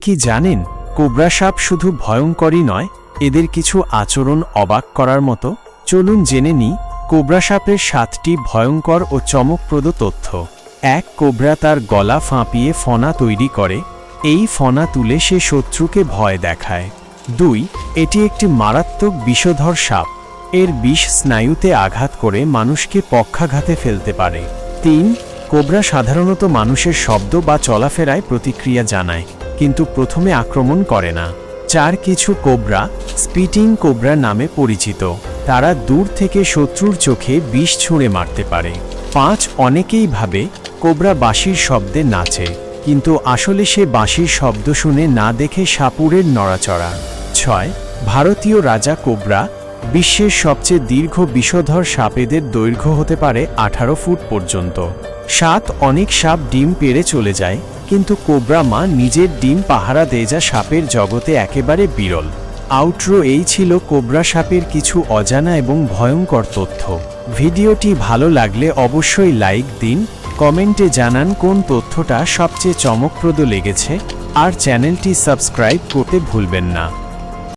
কি জানেন, কোবরা সাপ শুধু ভয়ঙ্করই নয়, এদের কিছু আচরণ অবাক করার মতো। চলুন জেনে নিই কোবরা সাপের 7টি ভয়ঙ্কর ও চমকপ্রদ তথ্য। 1. কোবরা তার গলা ফাঁপিয়ে ফনা তৈরি করে। এই ফনা তুলে সে শত্রুকে ভয় দেখায়। 2. এটি একটি মারাত্মক বিষধর সাপ। এর বিষ স্নায়ুতে আঘাত করে মানুষকে পক্ষাঘাতে ফেলতে পারে। 3. কোবরা সাধারণত মানুষের শব্দ বা চলাফেরায় প্রতিক্রিয়া জানায়, কিন্তু প্রথমে আক্রমণ করে না। 4. কিছু কোবরা স্পিটিং কোবরা নামে পরিচিত। তারা দূর থেকে শত্রুর চোখে বিষ ছুঁড়ে মারতে পারে। 5. অনেকেই ভাবে কোবরা বাঁশির শব্দে নাচে, কিন্তু আসলে সে বাঁশির শব্দ শুনে না দেখে সাপুড়ের নড়াচড়া। 6. ভারতীয় রাজা কোবরা বিশ্বের সবচেয়ে দীর্ঘ বিষধর সাপ। এদের দৈর্ঘ্য হতে পারে 18 ফুট পর্যন্ত। 7. অনেক সাপ ডিম পেড়ে চলে যায়, কিন্তু কোবরা মা নিজের ডিম পাহারা দেয়, যা সাপের জগতে একেবারে বিরল। আউটরো এই ছিল কোবরা সাপের কিছু অজানা এবং ভয়ঙ্কর তথ্য। ভিডিওটি ভালো লাগলে অবশ্যই লাইক দিন, কমেন্টে জানান কোন তথ্যটা সবচেয়ে চমকপ্রদ লেগেছে, আর চ্যানেলটি সাবস্ক্রাইব করতে ভুলবেন না।